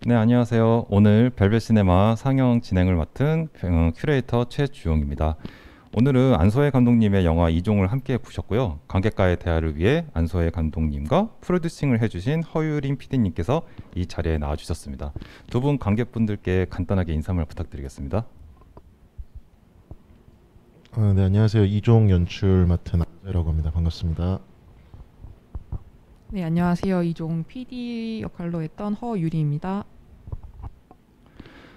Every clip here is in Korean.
네, 안녕하세요. 오늘 벨벳 시네마 상영 진행을 맡은 큐레이터 최주용입니다. 오늘은 안소혜 감독님의 영화 이종을 함께 보셨고요. 관객과의 대화를 위해 안소혜 감독님과 프로듀싱을 해주신 허유림 PD님께서 이 자리에 나와주셨습니다. 두 분 관객분들께 간단하게 인사말 부탁드리겠습니다. 네, 안녕하세요. 이종 연출 맡은 안재라고 합니다. 반갑습니다. 네, 안녕하세요. 이종 PD 역할로 했던 허유리입니다.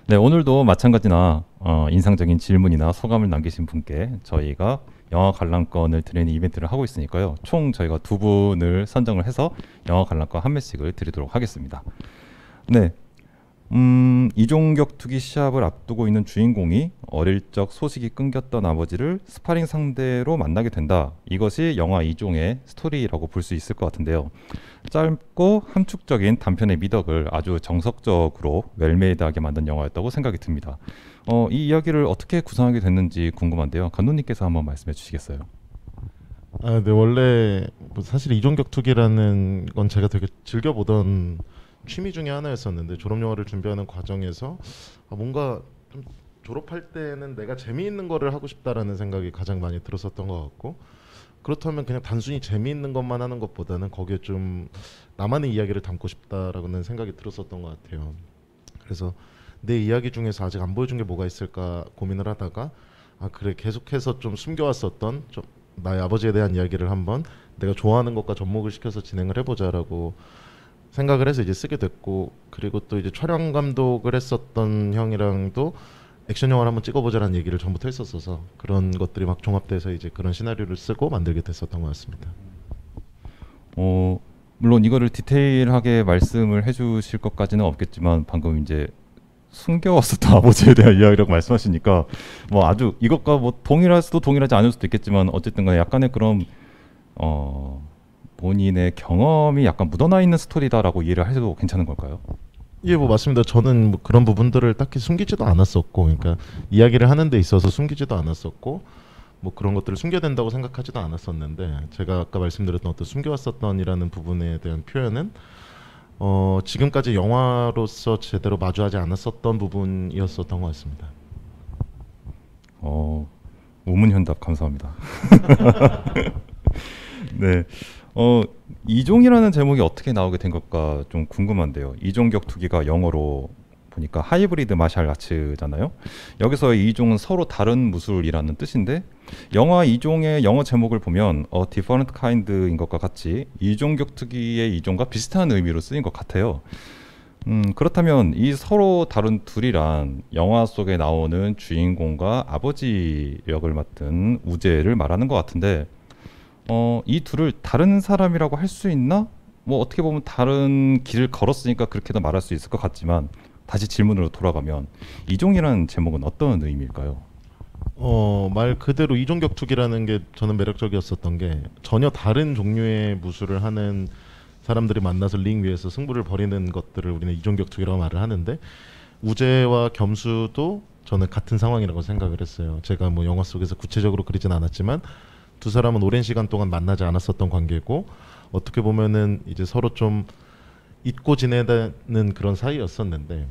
네, 오늘도 마찬가지나 인상적인 질문이나 소감을 남기신 분께 저희가 영화 관람권을 드리는 이벤트를 하고 있으니까요. 총 저희가 두 분을 선정을 해서 영화 관람권 한 매씩을 드리도록 하겠습니다. 네, 이종격투기 시합을 앞두고 있는 주인공이 어릴 적 소식이 끊겼던 아버지를 스파링 상대로 만나게 된다. 이것이 영화 이종의 스토리라고 볼 수 있을 것 같은데요. 짧고 함축적인 단편의 미덕을 아주 정석적으로 웰메이드하게 만든 영화였다고 생각이 듭니다. 이 이야기를 어떻게 구성하게 됐는지 궁금한데요. 감독님께서 한번 말씀해 주시겠어요? 네, 원래 뭐 사실 이종격투기라는 건 제가 되게 즐겨보던 취미 중에 하나였었는데 졸업 영화를 준비하는 과정에서 뭔가 좀 졸업할 때는 내가 재미있는 거를 하고 싶다라는 생각이 가장 많이 들었었던 것 같고, 그렇다면 그냥 단순히 재미있는 것만 하는 것보다는 거기에 좀 나만의 이야기를 담고 싶다라고는 생각이 들었었던 것 같아요. 그래서 내 이야기 중에서 아직 안 보여준 게 뭐가 있을까 고민을 하다가 그래, 계속해서 좀 숨겨왔었던 좀 나의 아버지에 대한 이야기를 한번 내가 좋아하는 것과 접목을 시켜서 진행을 해보자라고 생각을 해서 이제 쓰게 됐고, 그리고 또 이제 촬영 감독을 했었던 형이랑도 액션 영화를 한번 찍어보자라는 얘기를 전부터 했었어서 그런 것들이 막 종합돼서 이제 그런 시나리오를 쓰고 만들게 됐었던 것 같습니다. 물론 이거를 디테일하게 말씀을 해주실 것까지는 없겠지만 방금 이제 숨겨왔었던 아버지에 대한 이야기라고 말씀하시니까 뭐 아주 이것과 뭐 동일할 수도 동일하지 않을 수도 있겠지만 어쨌든 간에 약간의 그런 본인의 경험이 약간 묻어나 있는 스토리다라고 이해를 해도 괜찮은 걸까요? 예, 뭐 맞습니다. 저는 뭐 그런 부분들을 딱히 숨기지도 않았었고, 그러니까 이야기를 하는 데 있어서 숨기지도 않았었고, 뭐 그런 것들을 숨겨야 된다고 생각하지도 않았었는데, 제가 아까 말씀드렸던 어떤 숨겨왔었던이라는 부분에 대한 표현은 지금까지 영화로서 제대로 마주하지 않았었던 부분이었었던 것 같습니다. 우문현답 감사합니다. 네. 이종이라는 제목이 어떻게 나오게 된 것까 좀 궁금한데요. 이종격투기가 영어로 보니까 하이브리드 마샬 아츠잖아요. 여기서 이종은 서로 다른 무술이라는 뜻인데 영화 이종의 영어 제목을 보면 different kind인 것과 같이 이종격투기의 이종과 비슷한 의미로 쓰인 것 같아요. 그렇다면 이 서로 다른 둘이란 영화 속에 나오는 주인공과 아버지 역을 맡은 우재를 말하는 것 같은데 이 둘을 다른 사람이라고 할 수 있나? 뭐 어떻게 보면 다른 길을 걸었으니까 그렇게도 말할 수 있을 것 같지만 다시 질문으로 돌아가면 이종이라는 제목은 어떤 의미일까요? 말 그대로 이종격투기라는 게 저는 매력적이었었던 게 전혀 다른 종류의 무술을 하는 사람들이 만나서 링 위에서 승부를 벌이는 것들을 우리는 이종격투기라고 말을 하는데, 우재와 겸수도 저는 같은 상황이라고 생각을 했어요. 제가 뭐 영화 속에서 구체적으로 그리진 않았지만 두 사람은 오랜 시간 동안 만나지 않았었던 관계고, 어떻게 보면은 이제 서로 좀 잊고 지내는 그런 사이였었는데,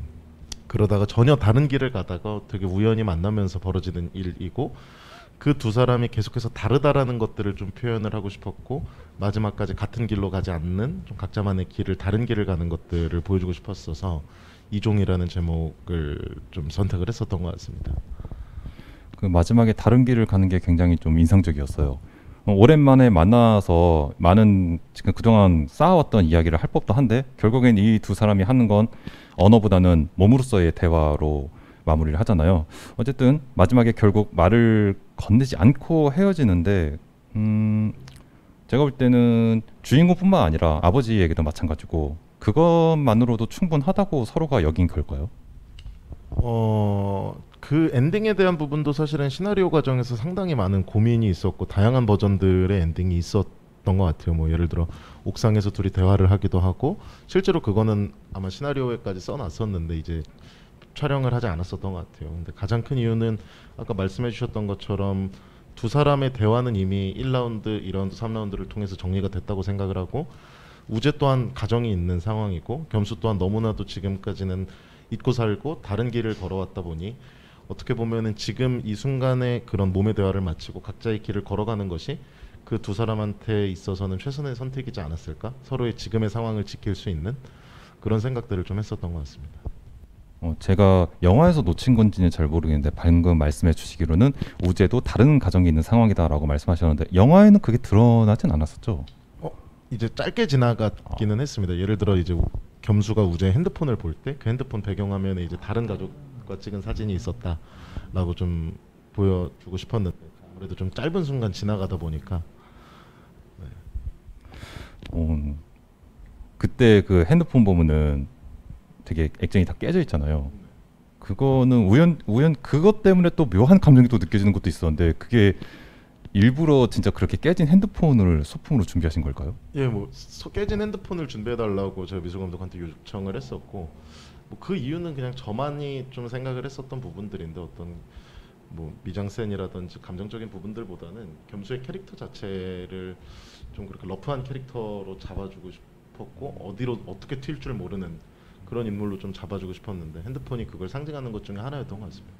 그러다가 전혀 다른 길을 가다가 되게 우연히 만나면서 벌어지는 일이고, 그 두 사람이 계속해서 다르다라는 것들을 좀 표현을 하고 싶었고, 마지막까지 같은 길로 가지 않는 좀 각자만의 길을, 다른 길을 가는 것들을 보여주고 싶었어서 이종이라는 제목을 좀 선택을 했었던 것 같습니다. 그 마지막에 다른 길을 가는 게 굉장히 좀 인상적이었어요. 오랜만에 만나서 많은 지금 그동안 쌓아왔던 이야기를 할 법도 한데 결국엔 이 두 사람이 하는 건 언어보다는 몸으로서의 대화로 마무리를 하잖아요. 어쨌든 마지막에 결국 말을 건네지 않고 헤어지는데 제가 볼 때는 주인공뿐만 아니라 아버지 얘기도 마찬가지고 그것만으로도 충분하다고 서로가 여긴 걸까요? 그 엔딩에 대한 부분도 사실은 시나리오 과정에서 상당히 많은 고민이 있었고 다양한 버전들의 엔딩이 있었던 것 같아요. 뭐 예를 들어 옥상에서 둘이 대화를 하기도 하고, 실제로 그거는 아마 시나리오에까지 써놨었는데 이제 촬영을 하지 않았었던 것 같아요. 근데 가장 큰 이유는 아까 말씀해 주셨던 것처럼 두 사람의 대화는 이미 1라운드, 2라운드, 3라운드를 통해서 정리가 됐다고 생각을 하고, 우재 또한 가정이 있는 상황이고 겸수 또한 너무나도 지금까지는 잊고 살고 다른 길을 걸어왔다 보니 어떻게 보면은 지금 이 순간에 그런 몸의 대화를 마치고 각자의 길을 걸어가는 것이 그 두 사람한테 있어서는 최선의 선택이지 않았을까? 서로의 지금의 상황을 지킬 수 있는 그런 생각들을 좀 했었던 것 같습니다. 제가 영화에서 놓친 건지는 잘 모르겠는데 방금 말씀해 주시기로는 우재도 다른 가정이 있는 상황이다라고 말씀하셨는데 영화에는 그게 드러나진 않았었죠? 이제 짧게 지나갔기는 했습니다. 예를 들어 이제 겸수가 우재 핸드폰을 볼 때 그 핸드폰 배경화면에 이제 다른 가족과 찍은 사진이 있었다라고 좀 보여주고 싶었는데 아무래도 좀 짧은 순간 지나가다 보니까 그때 그 핸드폰 보면은 되게 액정이 다 깨져 있잖아요. 그거는 우연 그것 때문에 또 묘한 감정이 또 느껴지는 것도 있었는데 그게 일부러 진짜 그렇게 깨진 핸드폰을 소품으로 준비하신 걸까요? 예, 뭐 깨진 핸드폰을 준비해달라고 제가 미술 감독한테 요청을 했었고 뭐 그 이유는 그냥 저만이 좀 생각을 했었던 부분들인데 어떤 뭐 미장센이라든지 감정적인 부분들보다는 겸수의 캐릭터 자체를 좀 그렇게 러프한 캐릭터로 잡아주고 싶었고 어디로 어떻게 튈 줄 모르는 그런 인물로 좀 잡아주고 싶었는데 핸드폰이 그걸 상징하는 것 중에 하나였던 것 같습니다.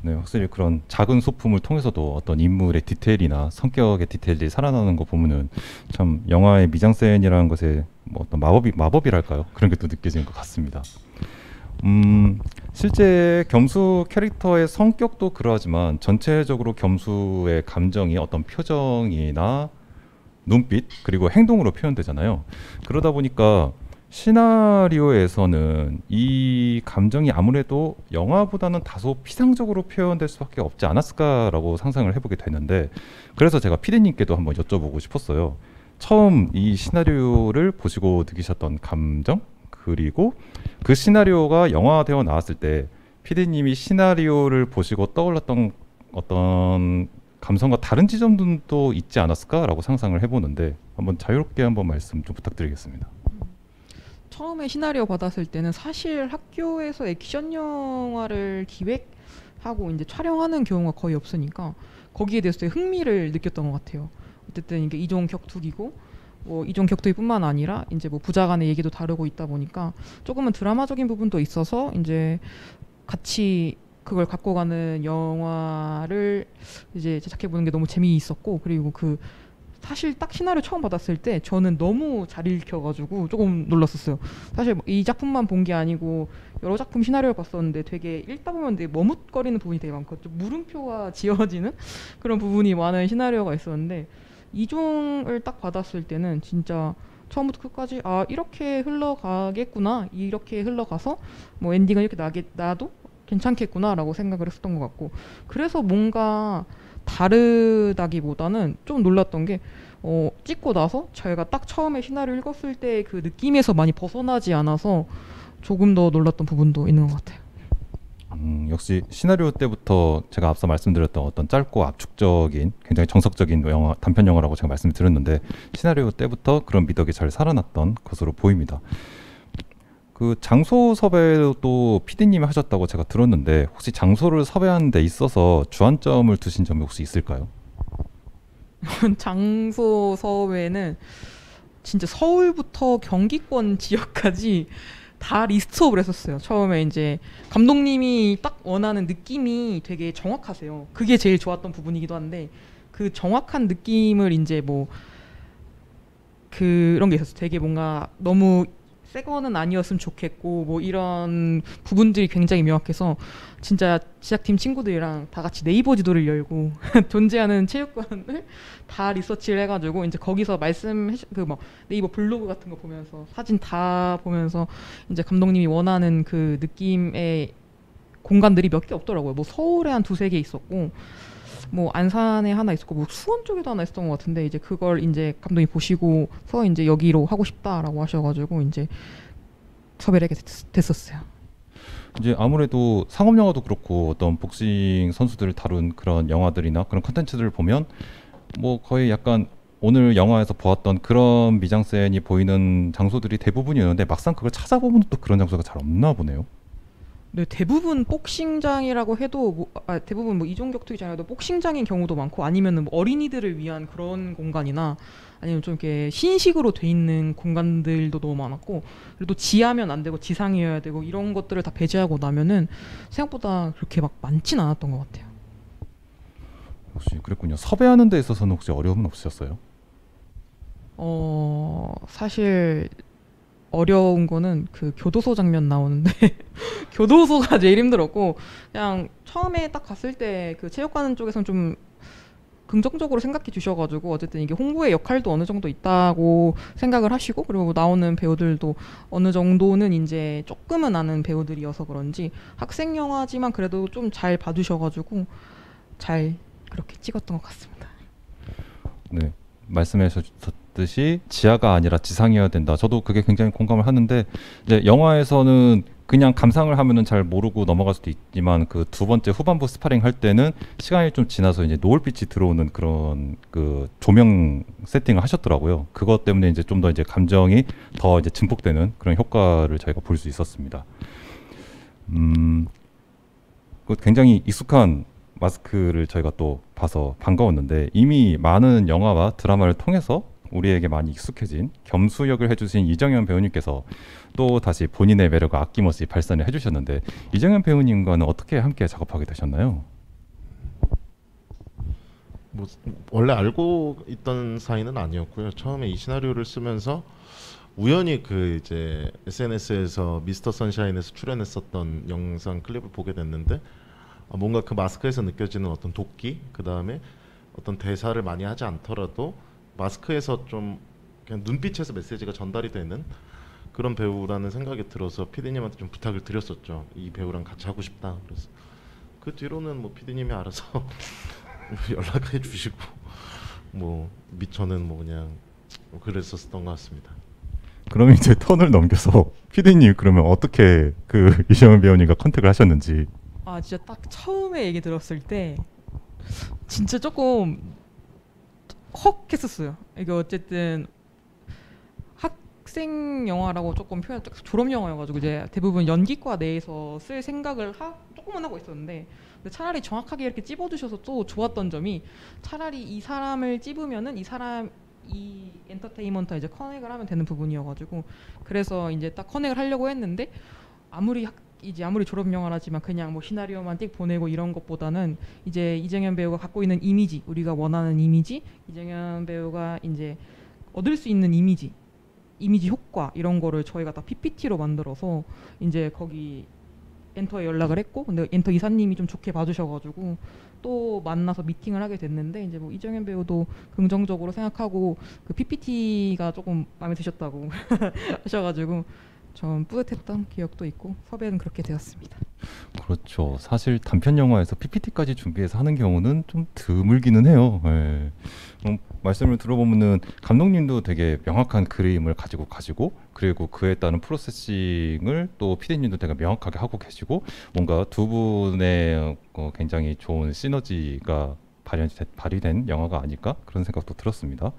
네, 확실히 그런 작은 소품을 통해서도 어떤 인물의 디테일이나 성격의 디테일이 살아나는 거 보면은 참 영화의 미장센이라는 것에 뭐 어떤 마법이랄까요? 그런 게 또 느껴지는 것 같습니다. 실제 겸수 캐릭터의 성격도 그러하지만 전체적으로 겸수의 감정이 어떤 표정이나 눈빛 그리고 행동으로 표현되잖아요. 그러다 보니까 시나리오에서는 이 감정이 아무래도 영화보다는 다소 피상적으로 표현될 수밖에 없지 않았을까라고 상상을 해보게 되는데 그래서 제가 피디님께도 한번 여쭤보고 싶었어요. 처음 이 시나리오를 보시고 느끼셨던 감정 그리고 그 시나리오가 영화되어 나왔을 때 피디님이 시나리오를 보시고 떠올랐던 어떤 감성과 다른 지점도 있지 않았을까라고 상상을 해보는데 한번 자유롭게 한번 말씀 좀 부탁드리겠습니다. 처음에 시나리오 받았을 때는 사실 학교에서 액션 영화를 기획하고 이제 촬영하는 경우가 거의 없으니까 거기에 대해서 되게 흥미를 느꼈던 것 같아요. 어쨌든 이게 이종 격투기고 뭐 이종 격투기뿐만 아니라 이제 뭐 부자 간의 얘기도 다루고 있다 보니까 조금은 드라마적인 부분도 있어서 이제 같이 그걸 갖고 가는 영화를 이제 제작해 보는 게 너무 재미있었고 그리고 그 사실 딱 시나리오 처음 받았을 때 저는 너무 잘 읽혀가지고 조금 놀랐었어요. 사실 이 작품만 본 게 아니고 여러 작품 시나리오를 봤었는데 되게 읽다 보면 되게 머뭇거리는 부분이 되게 많고 좀 물음표가 지어지는 그런 부분이 많은 시나리오가 있었는데 이종을 딱 받았을 때는 진짜 처음부터 끝까지 아 이렇게 흘러가겠구나 이렇게 흘러가서 뭐 엔딩은 이렇게 나도 괜찮겠구나라고 생각을 했었던 것 같고 그래서 뭔가 다르다기보다는 좀 놀랐던 게 찍고 나서 제가 딱 처음에 시나리오 읽었을 때 그 느낌에서 많이 벗어나지 않아서 조금 더 놀랐던 부분도 있는 것 같아요. 역시 시나리오 때부터 제가 앞서 말씀드렸던 어떤 짧고 압축적인 굉장히 정석적인 영화, 단편 영화라고 제가 말씀을 드렸는데 시나리오 때부터 그런 미덕이 잘 살아났던 것으로 보입니다. 그 장소 섭외도 PD님이 하셨다고 제가 들었는데 혹시 장소를 섭외하는 데 있어서 주안점을 두신 점이 혹시 있을까요? 장소 섭외는 진짜 서울부터 경기권 지역까지 다 리스트업을 했었어요. 처음에 이제 감독님이 딱 원하는 느낌이 되게 정확하세요. 그게 제일 좋았던 부분이기도 한데 그 정확한 느낌을 이제 뭐 그런 게 있었어요. 되게 뭔가 너무 새 거는 아니었으면 좋겠고 뭐 이런 부분들이 굉장히 명확해서 진짜 제작팀 친구들이랑 다 같이 네이버 지도를 열고 존재하는 체육관을 다 리서치를 해가지고 이제 거기서 그 뭐 네이버 블로그 같은 거 보면서 사진 다 보면서 이제 감독님이 원하는 그 느낌의 공간들이 몇 개 없더라고요. 뭐 서울에 한 두세 개 있었고 뭐 안산에 하나 있었고 뭐 수원 쪽에도 하나 있었던 것 같은데 이제 그걸 이제 감독이 보시고서 이제 여기로 하고 싶다라고 하셔가지고 이제 섭외를 하게 됐었어요. 이제 아무래도 상업 영화도 그렇고 어떤 복싱 선수들을 다룬 그런 영화들이나 그런 컨텐츠들을 보면 뭐 거의 약간 오늘 영화에서 보았던 그런 미장센이 보이는 장소들이 대부분이었는데 막상 그걸 찾아보면 또 그런 장소가 잘 없나 보네요. 네, 대부분 복싱장이라고 해도 대부분 뭐 이종격 투기장이라도 복싱장인 경우도 많고 아니면은 뭐 어린이들을 위한 그런 공간이나 아니면 좀 이렇게 신식으로 돼 있는 공간들도 너무 많았고 그래도 지하면 안 되고 지상이어야 되고 이런 것들을 다 배제하고 나면은 생각보다 그렇게 막 많진 않았던 것 같아요. 혹시 그랬군요. 섭외하는 데 있어서는 혹시 어려움은 없으셨어요? 사실 어려운 거는 그 교도소 장면 나오는데 교도소가 제일 힘들었고 그냥 처음에 딱 갔을 때 그 체육관 쪽에서는 좀 긍정적으로 생각해 주셔가지고 어쨌든 이게 홍보의 역할도 어느 정도 있다고 생각을 하시고 그리고 나오는 배우들도 어느 정도는 이제 조금은 아는 배우들이어서 그런지 학생 영화지만 그래도 좀 잘 봐주셔가지고 잘 그렇게 찍었던 것 같습니다. 네, 말씀하셨듯이 지하가 아니라 지상이어야 된다. 저도 그게 굉장히 공감을 하는데 이제 영화에서는 그냥 감상을 하면은 잘 모르고 넘어갈 수도 있지만 그 두 번째 후반부 스파링 할 때는 시간이 좀 지나서 이제 노을빛이 들어오는 그런 그 조명 세팅을 하셨더라고요. 그것 때문에 이제 좀 더 이제 감정이 더 이제 증폭되는 그런 효과를 저희가 볼 수 있었습니다. 그 굉장히 익숙한 마스크를 저희가 또 봐서 반가웠는데 이미 많은 영화와 드라마를 통해서 우리에게 많이 익숙해진 겸수 역을 해주신 이정현 배우님께서 또 다시 본인의 매력을 아낌없이 발산을 해주셨는데 이정현 배우님과는 어떻게 함께 작업하게 되셨나요? 뭐 원래 알고 있던 사이는 아니었고요. 처음에 이 시나리오를 쓰면서 우연히 그 이제 SNS에서 미스터 선샤인에서 출연했었던 영상 클립을 보게 됐는데 뭔가 그 마스크에서 느껴지는 어떤 도끼, 그 다음에 어떤 대사를 많이 하지 않더라도 마스크에서 좀 그냥 눈빛에서 메시지가 전달이 되는 그런 배우라는 생각이 들어서 피디님한테 좀 부탁을 드렸었죠. 이 배우랑 같이 하고 싶다. 그래서 그 뒤로는 뭐 피디님이 알아서 연락해 주시고 뭐 저는 뭐 그냥 그랬었던 것 같습니다. 그럼 이제 턴을 넘겨서 피디님 그러면 어떻게 그 이정현 배우님과 컨택을 하셨는지. 아 진짜 딱 처음에 얘기 들었을 때 진짜 조금 헉 했었어요. 이게 어쨌든 학생 영화라고 조금 표현 졸업 영화여가지고 이제 대부분 연기과 내에서 쓸 생각을 조금은 하고 있었는데 근데 차라리 정확하게 이렇게 찝어주셔서 또 좋았던 점이 차라리 이 사람을 찝으면은 이 엔터테인먼트와 이제 커넥을 하면 되는 부분이어가지고 그래서 이제 딱 커넥을 하려고 했는데 아무리 졸업 영화라지만 그냥 뭐 시나리오만 띡 보내고 이런 것보다는 이제 이정현 배우가 갖고 있는 이미지, 우리가 원하는 이미지, 이정현 배우가 이제 얻을 수 있는 이미지 효과 이런 거를 저희가 다 PPT로 만들어서 이제 거기 엔터에 연락을 했고 근데 엔터 이사님이 좀 좋게 봐주셔가지고 또 만나서 미팅을 하게 됐는데 이제 뭐 이정현 배우도 긍정적으로 생각하고 그 PPT가 조금 마음에 드셨다고 하셔가지고 좀 뿌듯했던 기억도 있고 섭외는 그렇게 되었습니다. 그렇죠. 사실 단편 영화에서 PPT까지 준비해서 하는 경우는 좀 드물기는 해요. 예. 말씀을 들어보면은 감독님도 되게 명확한 그림을 가지고 그리고 그에 따른 프로세싱을 또 피디님도 되게 명확하게 하고 계시고 뭔가 두 분의 굉장히 좋은 시너지가 발휘된 영화가 아닐까 그런 생각도 들었습니다.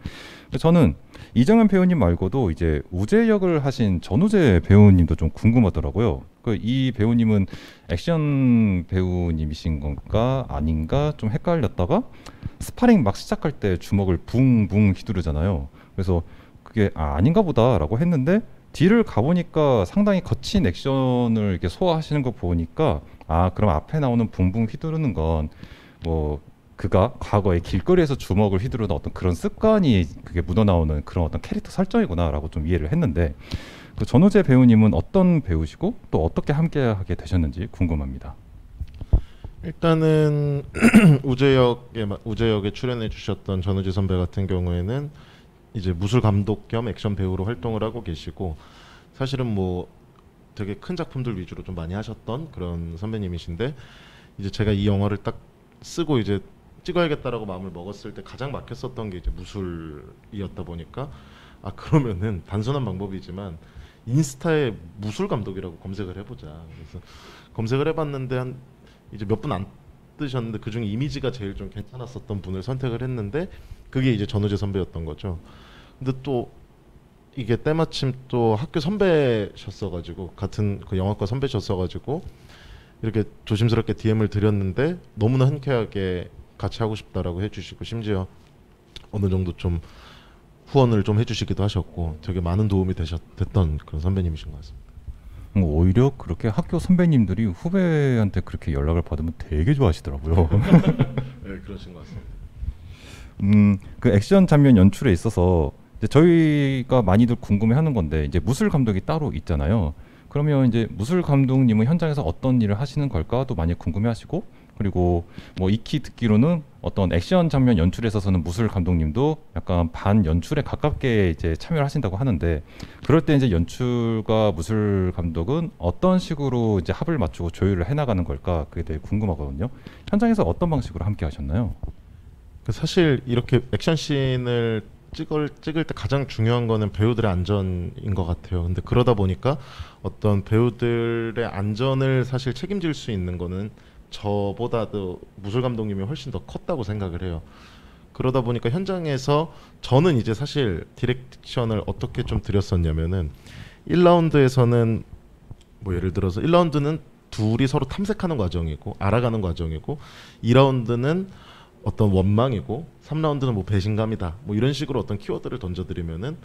저는 이정현 배우님 말고도 이제 우재 역을 하신 전우재 배우님도 좀 궁금하더라고요. 이 배우님은 액션 배우님이신 건가 아닌가 좀 헷갈렸다가 스파링 막 시작할 때 주먹을 붕붕 휘두르잖아요. 그래서 그게 아닌가 보다라고 했는데 뒤를 가보니까 상당히 거친 액션을 이렇게 소화하시는 거 보니까 그럼 앞에 나오는 붕붕 휘두르는 건 뭐 그가 과거에 길거리에서 주먹을 휘두르는 어떤 그런 습관이 그게 묻어나오는 그런 어떤 캐릭터 설정이구나라고 좀 이해를 했는데 그 전우재 배우님은 어떤 배우시고 또 어떻게 함께하게 되셨는지 궁금합니다. 일단은 우재역에 출연해 주셨던 전우재 선배 같은 경우에는 이제 무술 감독 겸 액션 배우로 활동을 하고 계시고 사실은 뭐 되게 큰 작품들 위주로 좀 많이 하셨던 그런 선배님이신데 이제 제가 이 영화를 딱 쓰고 이제 찍어야겠다라고 마음을 먹었을 때 가장 막혔었던 게 이제 무술이었다 보니까 그러면은 단순한 방법이지만 인스타에 무술 감독이라고 검색을 해보자. 그래서 검색을 해봤는데 이제 몇 분 안 뜨셨는데 그중에 이미지가 제일 좀 괜찮았었던 분을 선택을 했는데 그게 이제 전우재 선배였던 거죠. 근데 또 이게 때마침 또 학교 선배셨어가지고 같은 그 영화과 선배셨어가지고 이렇게 조심스럽게 DM을 드렸는데 너무나 흔쾌하게 같이 하고 싶다라고 해주시고 심지어 어느 정도 좀 후원을 좀 해주시기도 하셨고 되게 많은 도움이 됐던 그런 선배님이신 것 같습니다. 오히려 그렇게 학교 선배님들이 후배한테 그렇게 연락을 받으면 되게 좋아하시더라고요. 네, 그러신 것 같습니다. 그 액션 장면 연출에 있어서 이제 저희가 많이들 궁금해하는 건데 이제 무술 감독이 따로 있잖아요. 그러면 이제 무술 감독님은 현장에서 어떤 일을 하시는 걸까도 많이 궁금해하시고 그리고 뭐 익히 듣기로는 어떤 액션 장면 연출에 있어서는 무술 감독님도 약간 반 연출에 가깝게 이제 참여를 하신다고 하는데 그럴 때 이제 연출과 무술 감독은 어떤 식으로 이제 합을 맞추고 조율을 해나가는 걸까 그게 되게 궁금하거든요. 현장에서 어떤 방식으로 함께 하셨나요? 사실 이렇게 액션 씬을 찍을 때 가장 중요한 거는 배우들의 안전인 것 같아요. 근데 그러다 보니까 어떤 배우들의 안전을 사실 책임질 수 있는 거는 저보다도 무술 감독님이 훨씬 더 컸다고 생각을 해요. 그러다 보니까 현장에서 저는 이제 사실 디렉션을 어떻게 좀 드렸었냐면은 1라운드에서는 뭐 예를 들어서 1라운드는 둘이 서로 탐색하는 과정이고 알아가는 과정이고 2라운드는 어떤 원망이고 3라운드는 뭐 배신감이다 뭐 이런 식으로 어떤 키워드를 던져드리면은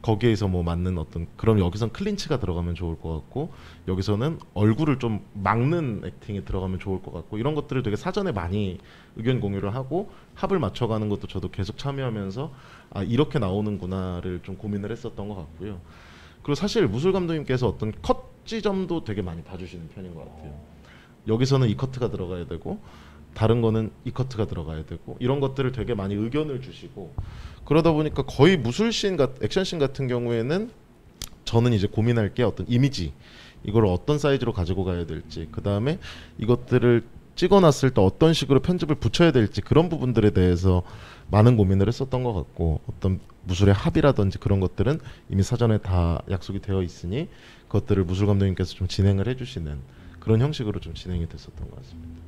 거기에서 뭐 맞는 어떤 그럼 여기선 클린치가 들어가면 좋을 것 같고 여기서는 얼굴을 좀 막는 액팅이 들어가면 좋을 것 같고 이런 것들을 되게 사전에 많이 의견 공유를 하고 합을 맞춰가는 것도 저도 계속 참여하면서 아 이렇게 나오는구나를 좀 고민을 했었던 것 같고요. 그리고 사실 무술 감독님께서 어떤 컷 지점도 되게 많이 봐주시는 편인 것 같아요. 여기서는 이 커트가 들어가야 되고 다른 거는 이 커트가 들어가야 되고 이런 것들을 되게 많이 의견을 주시고 그러다 보니까 거의 무술씬 액션씬 같은 경우에는 저는 이제 고민할 게 어떤 이미지 이걸 어떤 사이즈로 가지고 가야 될지 그 다음에 이것들을 찍어놨을 때 어떤 식으로 편집을 붙여야 될지 그런 부분들에 대해서 많은 고민을 했었던 것 같고 어떤 무술의 합이라든지 그런 것들은 이미 사전에 다 약속이 되어 있으니 그것들을 무술 감독님께서 좀 진행을 해주시는 그런 형식으로 좀 진행이 됐었던 것 같습니다.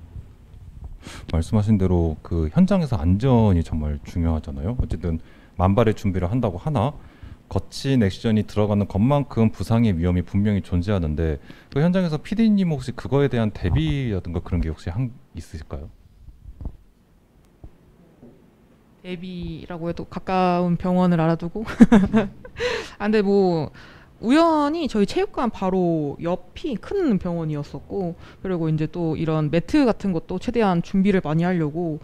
말씀하신 대로 그 현장에서 안전이 정말 중요하잖아요. 어쨌든 만발의 준비를 한다고 하나 거친 액션이 들어가는 것만큼 부상의 위험이 분명히 존재하는데 그 현장에서 PD님 혹시 그거에 대한 대비라든가 그런 게 혹시 있으실까요? 대비라고 해도 가까운 병원을 알아두고 아 근데 뭐 우연히 저희 체육관 바로 옆이 큰 병원이었었고 그리고 이제 또 이런 매트 같은 것도 최대한 준비를 많이 하려고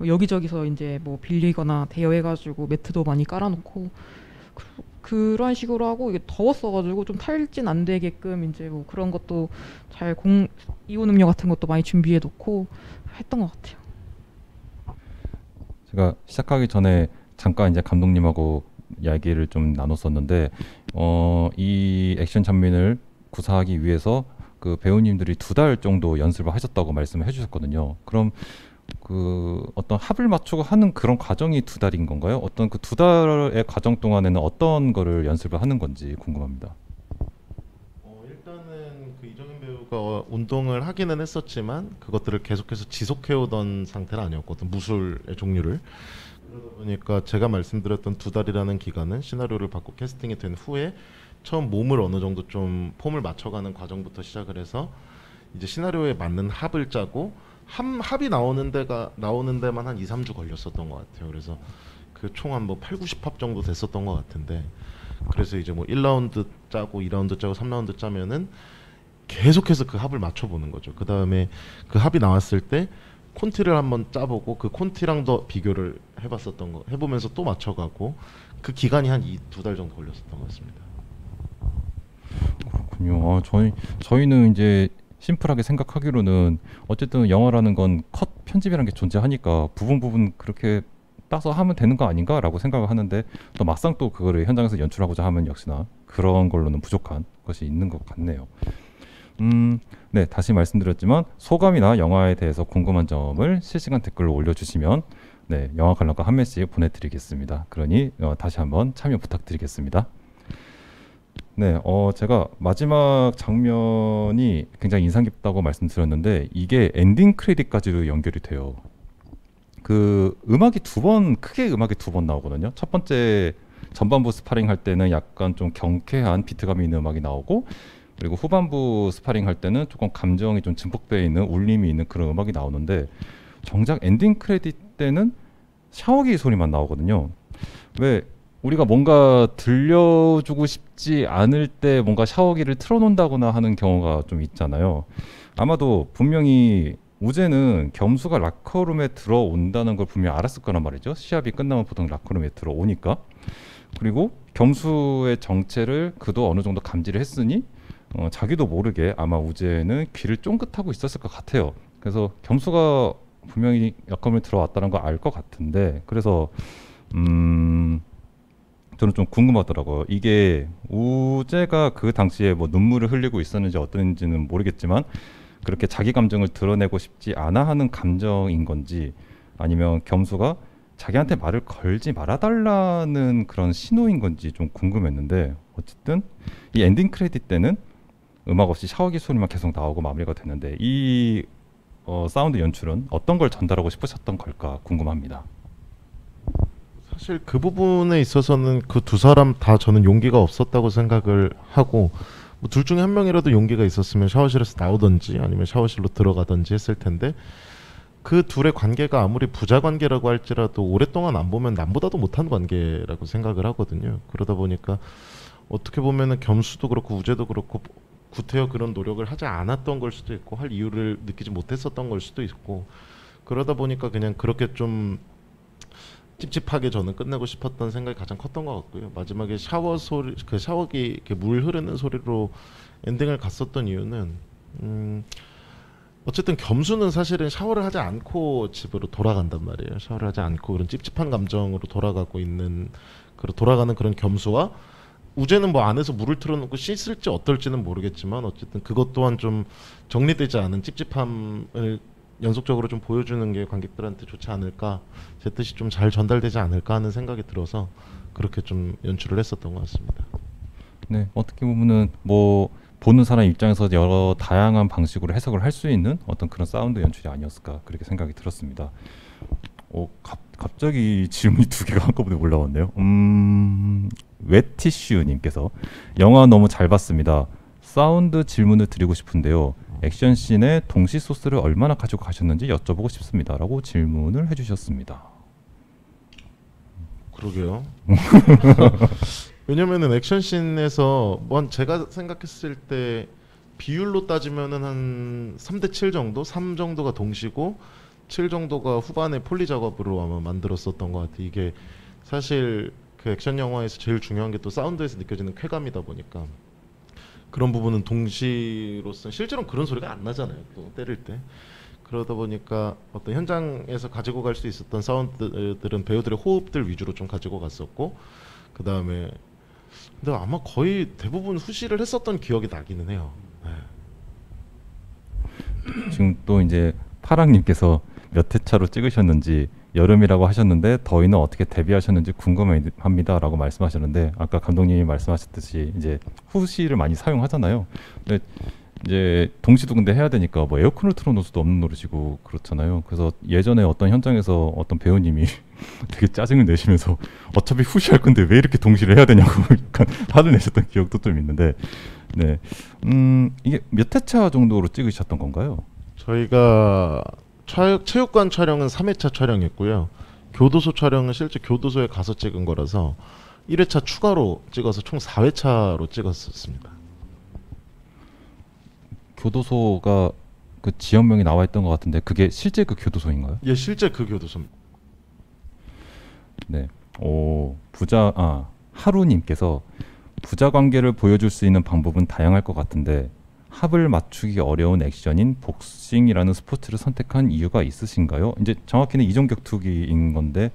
여기저기서 이제 뭐 빌리거나 대여해가지고 매트도 많이 깔아놓고 그런 식으로 하고 이게 더웠어가지고 좀 탈진 안 되게끔 이제 뭐 그런 것도 잘 이온 음료 같은 것도 많이 준비해놓고 했던 것 같아요. 제가 시작하기 전에 잠깐 이제 감독님하고 이야기를 좀 나눴었는데 이 액션 장면을 구사하기 위해서 그 배우님들이 2달 정도 연습을 하셨다고 말씀을 해주셨거든요. 그럼 그 어떤 합을 맞추고 하는 그런 과정이 2달인 건가요? 어떤 그 2달의 과정 동안에는 어떤 거를 연습을 하는 건지 궁금합니다. 일단은 그 이정현 배우가 운동을 하기는 했었지만 그것들을 계속해서 지속해오던 상태는 아니었거든 무술의 종류를. 그러다 보니까 제가 말씀드렸던 2달이라는 기간은 시나리오를 받고 캐스팅이 된 후에 처음 몸을 어느 정도 좀 폼을 맞춰가는 과정부터 시작을 해서 이제 시나리오에 맞는 합을 짜고 합이 나오는 데만 한 2, 3주 걸렸었던 것 같아요. 그래서 그 총 한 뭐 8, 90합 정도 됐었던 것 같은데 그래서 이제 뭐 1라운드 짜고 2라운드 짜고 3라운드 짜면은 계속해서 그 합을 맞춰보는 거죠. 그 다음에 그 합이 나왔을 때 콘티를 한번 짜보고 그 콘티랑도 비교를 해보면서 또 맞춰가고 그 기간이 한 2달 정도 걸렸었던 것 같습니다. 그렇군요. 저희는 이제 심플하게 생각하기로는 어쨌든 영화라는 건 컷 편집이라는 게 존재하니까 부분 그렇게 따서 하면 되는 거 아닌가라고 생각을 하는데 또 막상 또 그거를 현장에서 연출하고자 하면 역시나 그런 걸로는 부족한 것이 있는 것 같네요. 네, 다시 말씀드렸지만 소감이나 영화에 대해서 궁금한 점을 실시간 댓글로 올려주시면 네, 영화 관람가 한 명씩 보내드리겠습니다. 그러니 다시 한번 참여 부탁드리겠습니다. 네, 제가 마지막 장면이 굉장히 인상 깊다고 말씀드렸는데 이게 엔딩 크레딧까지도 연결이 돼요. 그 크게 음악이 두 번 나오거든요. 첫 번째 전반부 스파링 할 때는 약간 좀 경쾌한 비트감이 있는 음악이 나오고 그리고 후반부 스파링 할 때는 조금 감정이 좀 증폭되어 있는 울림이 있는 그런 음악이 나오는데 정작 엔딩 크레딧 때는 샤워기 소리만 나오거든요. 왜 우리가 뭔가 들려주고 싶지 않을 때 뭔가 샤워기를 틀어놓는다거나 하는 경우가 좀 있잖아요. 아마도 분명히 우재는 겸수가 라커룸에 들어온다는 걸 분명히 알았을 거란 말이죠. 시합이 끝나면 보통 라커룸에 들어오니까. 그리고 겸수의 정체를 그도 어느 정도 감지를 했으니 자기도 모르게 아마 우재는 귀를 쫑긋하고 있었을 것 같아요. 그래서 겸수가 분명히 라커룸에 들어왔다는 걸 알 것 같은데 그래서 저는 좀 궁금하더라고요. 이게 우재가 그 당시에 뭐 눈물을 흘리고 있었는지 어떤지는 모르겠지만 그렇게 자기 감정을 드러내고 싶지 않아 하는 감정인 건지 아니면 겸수가 자기한테 말을 걸지 말아달라는 그런 신호인 건지 좀 궁금했는데 어쨌든 이 엔딩 크레딧 때는 음악 없이 샤워기 소리만 계속 나오고 마무리가 됐는데 이 사운드 연출은 어떤 걸 전달하고 싶으셨던 걸까 궁금합니다. 사실 그 부분에 있어서는 그 두 사람 다 저는 용기가 없었다고 생각을 하고 뭐 둘 중에 한 명이라도 용기가 있었으면 샤워실에서 나오던지 아니면 샤워실로 들어가던지 했을 텐데 그 둘의 관계가 아무리 부자 관계라고 할지라도 오랫동안 안 보면 남보다도 못한 관계라고 생각을 하거든요. 그러다 보니까 어떻게 보면은 겸수도 그렇고 우재도 그렇고 구태여 그런 노력을 하지 않았던 걸 수도 있고 할 이유를 느끼지 못했었던 걸 수도 있고 그러다 보니까 그냥 그렇게 좀 찝찝하게 저는 끝내고 싶었던 생각이 가장 컸던 것 같고요. 마지막에 샤워 소리, 그 샤워기 이렇게 물 흐르는 소리로 엔딩을 갔었던 이유는 어쨌든 겸수는 사실은 샤워를 하지 않고 집으로 돌아간단 말이에요. 샤워를 하지 않고 그런 찝찝한 감정으로 돌아가고 있는 돌아가는 그런 겸수와 우재는 뭐 안에서 물을 틀어놓고 씻을지 어떨지는 모르겠지만 어쨌든 그것 또한 좀 정리되지 않은 찝찝함을 연속적으로 좀 보여주는 게 관객들한테 좋지 않을까 제 뜻이 좀 잘 전달되지 않을까 하는 생각이 들어서 그렇게 좀 연출을 했었던 것 같습니다. 네, 어떻게 보면은 뭐 보는 사람 입장에서 여러 다양한 방식으로 해석을 할 수 있는 어떤 그런 사운드 연출이 아니었을까 그렇게 생각이 들었습니다. 갑자기 질문이 두 개가 한꺼번에 올라왔네요. 웨티슈님께서 영화 너무 잘 봤습니다. 사운드 질문을 드리고 싶은데요. 액션씬에 동시 소스를 얼마나 가지고 가셨는지 여쭤보고 싶습니다라고 질문을 해주셨습니다. 그러게요. 왜냐면은 액션씬에서 뭐 제가 생각했을 때 비율로 따지면은 한 3대7 정도? 3 정도가 동시고 7 정도가 후반에 폴리 작업으로 아마 만들었었던 것 같아요. 이게 사실 그 액션 영화에서 제일 중요한 게 또 사운드에서 느껴지는 쾌감이다 보니까 그런 부분은 동시로서 실제로는 그런 소리가 안 나잖아요. 또 때릴 때. 그러다 보니까 어떤 현장에서 가지고 갈 수 있었던 사운드들은 배우들의 호흡들 위주로 좀 가지고 갔었고 그 다음에 근데 아마 거의 대부분 후시를 했었던 기억이 나기는 해요. 네. 지금 또 이제 파랑님께서 몇 회차로 찍으셨는지 여름이라고 하셨는데 더위는 어떻게 대비하셨는지 궁금합니다라고 말씀하셨는데 아까 감독님이 말씀하셨듯이 이제 후시를 많이 사용하잖아요. 근데 이제 동시도 근데 해야 되니까 뭐 에어컨을 틀어놓을 수도 없는 노릇이고 그렇잖아요. 그래서 예전에 어떤 현장에서 어떤 배우님이 되게 짜증을 내시면서 어차피 후시할 건데 왜 이렇게 동시를 해야 되냐고 약간 화를 내셨던 기억도 좀 있는데 네, 이게 몇 회차 정도로 찍으셨던 건가요? 저희가 체육관 촬영은 3회차 촬영했고요. 교도소 촬영은 실제 교도소에 가서 찍은 거라서 1회차 추가로 찍어서 총 4회차로 찍었습니다. 교도소가 그 지역명이 나와 있던 것 같은데 그게 실제 그 교도소인가요? 예, 실제 그 교도소입니다. 네. 하루님께서 부자 관계를 보여줄 수 있는 방법은 다양할 것 같은데 합을 맞추기 어려운 액션인 복싱이라는 스포츠를 선택한 이유가 있으신가요? 이제 정확히는 이종격투기인 건데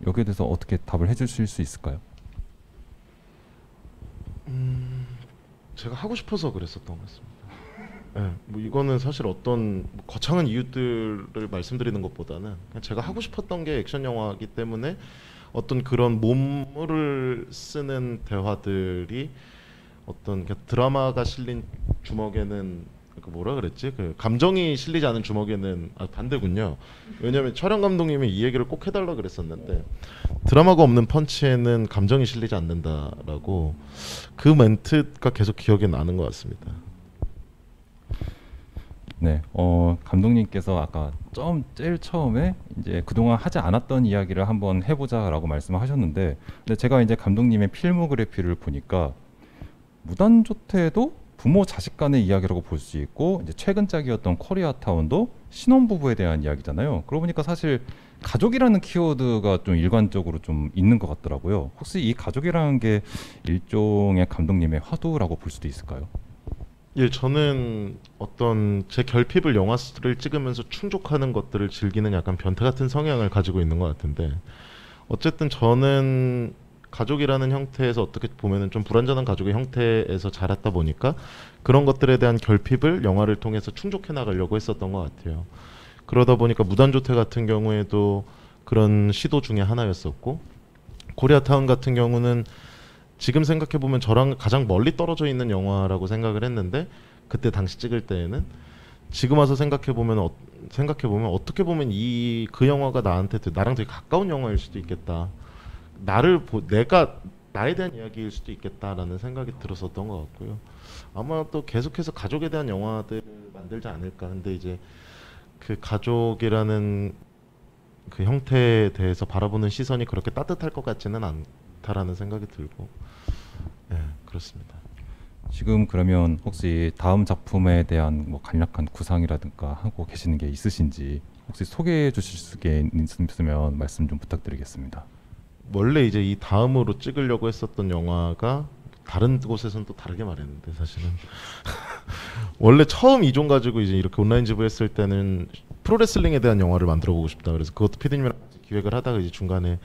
여기에 대해서 어떻게 답을 해주실 수 있을까요? 제가 하고 싶어서 그랬었던 것 같습니다. 네, 뭐 이거는 사실 어떤 거창한 이유들을 말씀드리는 것보다는 그냥 제가 하고 싶었던 게 액션 영화이기 때문에 어떤 그런 몸을 쓰는 대화들이 어떤 드라마가 실린 주먹에는 그 뭐라 그랬지? 그 감정이 실리지 않은 주먹에는 반대군요. 왜냐하면 촬영 감독님이 이 얘기를 꼭 해달라 그랬었는데 드라마가 없는 펀치에는 감정이 실리지 않는다라고 그 멘트가 계속 기억에 나는 것 같습니다. 네, 감독님께서 아까 제일 처음에 이제 그동안 하지 않았던 이야기를 한번 해보자라고 말씀하셨는데, 근데 제가 이제 감독님의 필모그래피를 보니까 무단조퇴도 부모 자식 간의 이야기라고 볼 수 있고, 이제 최근작이었던 코리아타운도 신혼부부에 대한 이야기잖아요. 그러고 보니까 사실 가족이라는 키워드가 좀 일관적으로 좀 있는 것 같더라고요. 혹시 이 가족이라는 게 일종의 감독님의 화두라고 볼 수도 있을까요? 예, 저는 어떤 제 결핍을 영화를 찍으면서 충족하는 것들을 즐기는 약간 변태 같은 성향을 가지고 있는 것 같은데, 어쨌든 저는 가족이라는 형태에서 어떻게 보면은 좀 불완전한 가족의 형태에서 자랐다 보니까 그런 것들에 대한 결핍을 영화를 통해서 충족해 나가려고 했었던 것 같아요. 그러다 보니까 무단조퇴 같은 경우에도 그런 시도 중에 하나였었고, 코리아타운 같은 경우는 지금 생각해 보면 저랑 가장 멀리 떨어져 있는 영화라고 생각을 했는데, 그때 당시 찍을 때에는 지금 와서 생각해 보면 어떻게 보면 그 영화가 나랑 되게 가까운 영화일 수도 있겠다. 내가 나에 대한 이야기일 수도 있겠다라는 생각이 들었었던 것 같고요. 아마 또 계속해서 가족에 대한 영화들을 만들지 않을까. 근데 이제 그 가족이라는 그 형태에 대해서 바라보는 시선이 그렇게 따뜻할 것 같지는 않다라는 생각이 들고, 네, 그렇습니다. 지금 그러면 혹시 다음 작품에 대한 뭐 간략한 구상이라든가 하고 계시는 게 있으신지 혹시 소개해 주실 수 있으면 말씀 좀 부탁드리겠습니다. 원래 이제 이 다음으로 찍으려고 했었던 영화가 다른 곳에서는 또 다르게 말했는데, 사실은 원래 처음 이종 가지고 이제 이렇게 온라인 지부했을 때는 프로레슬링에 대한 영화를 만들어 보고 싶다. 그래서 그것도 피디님이랑 같이 기획을 하다가 이제 중간에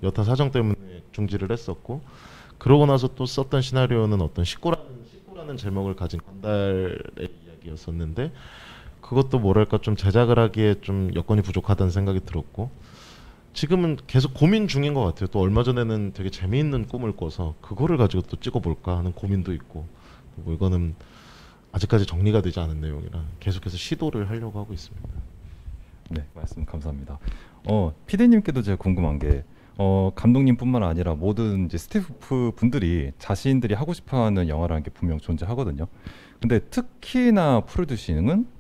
여타 사정 때문에 중지를 했었고, 그러고 나서 또 썼던 시나리오는 어떤 식구라는 제목을 가진 건달의 이야기였었는데, 그것도 뭐랄까 좀 제작을 하기에 좀 여건이 부족하다는 생각이 들었고, 지금은 계속 고민 중인 것 같아요. 또 얼마 전에는 되게 재미있는 꿈을 꿔서 그거를 가지고 또 찍어볼까 하는 고민도 있고, 뭐 이거는 아직까지 정리가 되지 않은 내용이라 계속해서 시도를 하려고 하고 있습니다. 네, 말씀 감사합니다. 피디님께도 제가 궁금한 게 감독님뿐만 아니라 모든 이제 스태프 분들이 자신들이 하고 싶어하는 영화라는 게 분명 존재하거든요. 근데 특히나 프로듀싱은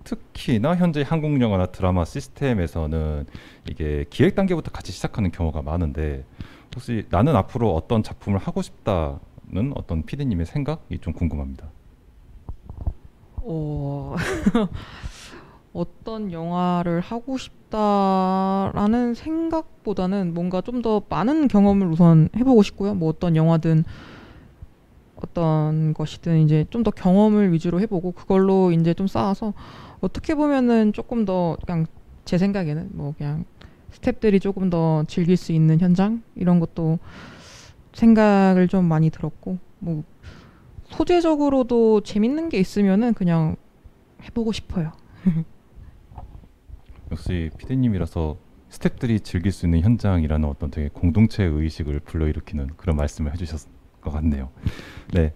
특히나 현재 한국 영화나 드라마 시스템에서는 이게 기획 단계부터 같이 시작하는 경우가 많은데, 혹시 나는 앞으로 어떤 작품을 하고 싶다는 어떤 피디님의 생각이 좀 궁금합니다. 어떤 영화를 하고 싶다라는 생각보다는 뭔가 좀 더 많은 경험을 우선 해보고 싶고요. 뭐 어떤 영화든 어떤 것이든 이제 좀 더 경험을 위주로 해보고 그걸로 이제 좀 쌓아서 어떻게 보면은 조금 더 그냥 제 생각에는 뭐 그냥 스태프들이 조금 더 즐길 수 있는 현장 이런 것도 생각을 좀 많이 들었고, 뭐 소재적으로도 재밌는 게 있으면은 그냥 해보고 싶어요. 역시 피디님이라서 스태프들이 즐길 수 있는 현장이라는 어떤 되게 공동체 의식을 불러일으키는 그런 말씀을 해주셨을 것 같네요. 네,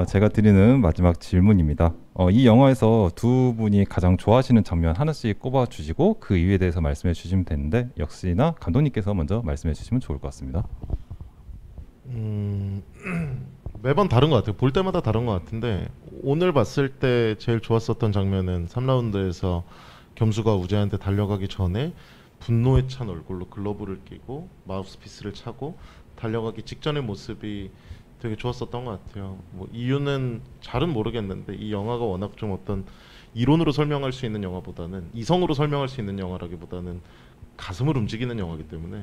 제가 드리는 마지막 질문입니다. 이 영화에서 두 분이 가장 좋아하시는 장면 하나씩 꼽아주시고 그 이유에 대해서 말씀해 주시면 되는데, 역시나 감독님께서 먼저 말씀해 주시면 좋을 것 같습니다. 매번 다른 것 같아요. 볼 때마다 다른 것 같은데, 오늘 봤을 때 제일 좋았었던 장면은 3라운드에서 겸수가 우재한테 달려가기 전에 분노에 찬 얼굴로 글러브를 끼고 마우스피스를 차고 달려가기 직전의 모습이 되게 좋았었던 것 같아요. 뭐 이유는 잘은 모르겠는데, 이 영화가 워낙 좀 어떤 이론으로 설명할 수 있는 영화보다는, 이성으로 설명할 수 있는 영화라기보다는 가슴을 움직이는 영화이기 때문에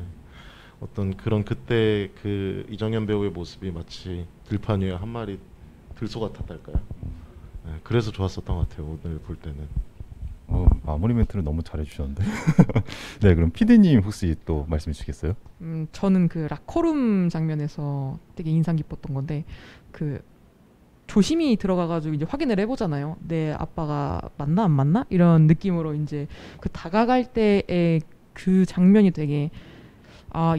어떤 그런 그때 그 이정현 배우의 모습이 마치 들판 위에 한 마리 들소 같았달까요? 네, 그래서 좋았었던 것 같아요. 오늘 볼 때는. 마무리 멘트를 너무 잘해주셨는데. 네, 그럼 피디님 혹시 또 말씀해 주시겠어요? 저는 그 라커룸 장면에서 되게 인상 깊었던 건데, 그 조심히 들어가가지고 이제 확인을 해보잖아요. 내 아빠가 맞나 안 맞나 이런 느낌으로 이제 그 다가갈 때의 그 장면이 되게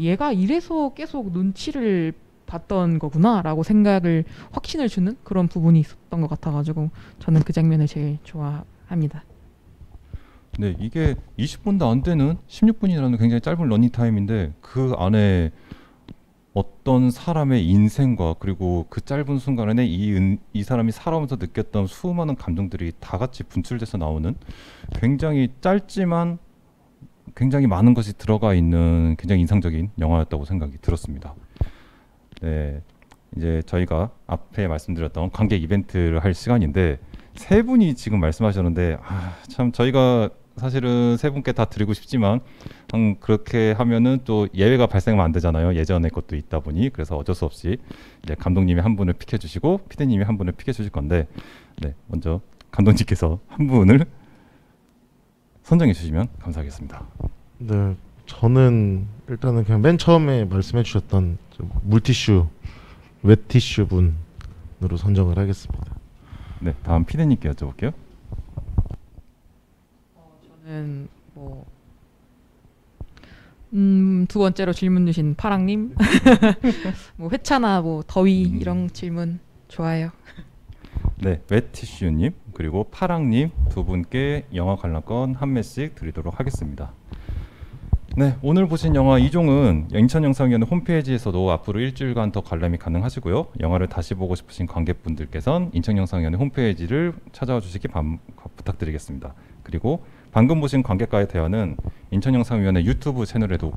얘가 이래서 계속 눈치를 봤던 거구나라고 생각을 확신을 주는 그런 부분이 있었던 것 같아가지고 저는 그 장면을 제일 좋아합니다. 네, 이게 20분도 안 되는 16분이라는 굉장히 짧은 러닝 타임인데 그 안에 어떤 사람의 인생과 그리고 그 짧은 순간에 이 사람이 살아오면서 느꼈던 수많은 감정들이 다 같이 분출돼서 나오는 굉장히 짧지만 굉장히 많은 것이 들어가 있는 굉장히 인상적인 영화였다고 생각이 들었습니다. 네, 이제 저희가 앞에 말씀드렸던 관객 이벤트를 할 시간인데 세 분이 지금 말씀하셨는데 참 저희가 사실은 세 분께 다 드리고 싶지만 그렇게 하면은 또 예외가 발생하면 안 되잖아요. 예전에 것도 있다 보니 그래서 어쩔 수 없이 이제 감독님이 한 분을 픽해 주시고 피디님이 한 분을 픽해 주실 건데 네, 먼저 감독님께서 한 분을 선정해 주시면 감사하겠습니다. 네, 저는 일단은 그냥 맨 처음에 말씀해 주셨던 물티슈, 웹티슈 분으로 선정을 하겠습니다. 네, 다음 피디님께 여쭤볼게요. 저는 뭐 두 번째로 질문 주신 파랑님 뭐 회차나 뭐 더위 이런 질문 좋아요. 네, 웨티슈님 그리고 파랑님 두 분께 영화 관람권 한 매씩 드리도록 하겠습니다. 네, 오늘 보신 영화 이종은 인천영상위원회 홈페이지에서도 앞으로 일주일간 더 관람이 가능하시고요. 영화를 다시 보고 싶으신 관객분들께서는 인천영상위원회 홈페이지를 찾아와 주시기 부탁드리겠습니다. 그리고 방금 보신 관객과의 대화는 인천영상위원회 유튜브 채널에도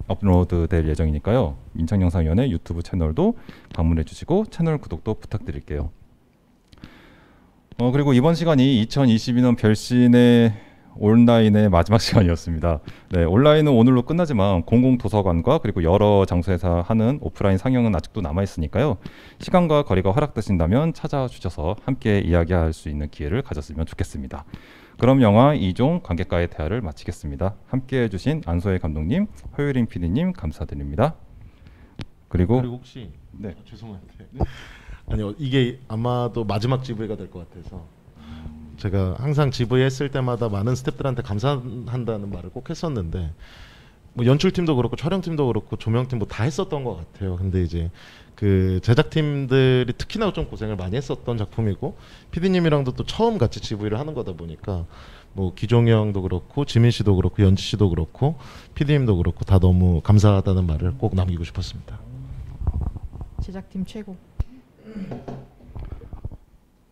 업로드될 예정이니까요. 인천영상위원회 유튜브 채널도 방문해 주시고 채널 구독도 부탁드릴게요. 그리고 이번 시간이 2022년 별신의 온라인의 마지막 시간이었습니다. 네, 온라인은 오늘로 끝나지만 공공도서관과 그리고 여러 장소에서 하는 오프라인 상영은 아직도 남아있으니까요. 시간과 거리가 허락되신다면 찾아와 주셔서 함께 이야기할 수 있는 기회를 가졌으면 좋겠습니다. 그럼 영화 이종 관객과의 대화를 마치겠습니다. 함께해 주신 안소혜 감독님, 허유림 PD님 감사드립니다. 그리고 혹시 네. 죄송한데 아니요, 이게 아마도 마지막 GV가 될 것 같아서 제가 항상 GV 했을 때마다 많은 스태프들한테 감사한다는 말을 꼭 했었는데 뭐 연출팀도 그렇고 촬영팀도 그렇고 조명팀 뭐 다 했었던 것 같아요. 근데 이제 그 제작팀들이 특히나 좀 고생을 많이 했었던 작품이고 PD님이랑도 또 처음 같이 GV를 하는 거다 보니까 뭐 기종이 형도 그렇고 지민 씨도 그렇고 연지 씨도 그렇고 PD님도 그렇고 다 너무 감사하다는 말을 꼭 남기고 싶었습니다. 제작팀 최고.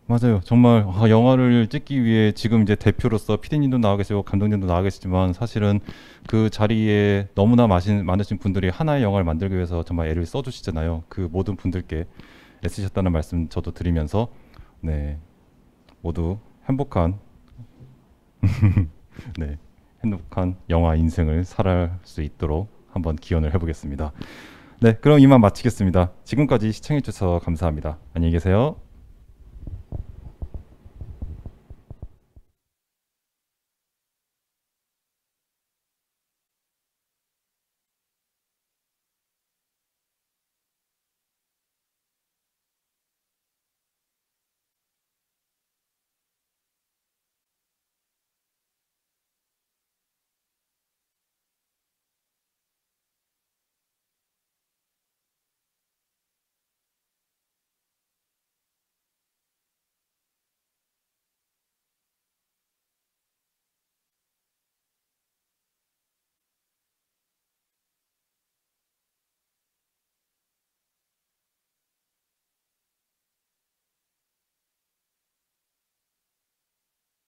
맞아요. 정말 영화를 찍기 위해 지금 이제 대표로서 PD님도 나와 계시고 감독님도 나와 계시지만 사실은 그 자리에 너무나 많으신 분들이 하나의 영화를 만들기 위해서 정말 애를 써주시잖아요. 그 모든 분들께 애쓰셨다는 말씀 저도 드리면서 네, 모두 행복한 네, 행복한 영화 인생을 살아갈 수 있도록 한번 기원을 해보겠습니다. 네, 그럼 이만 마치겠습니다. 지금까지 시청해주셔서 감사합니다. 안녕히 계세요.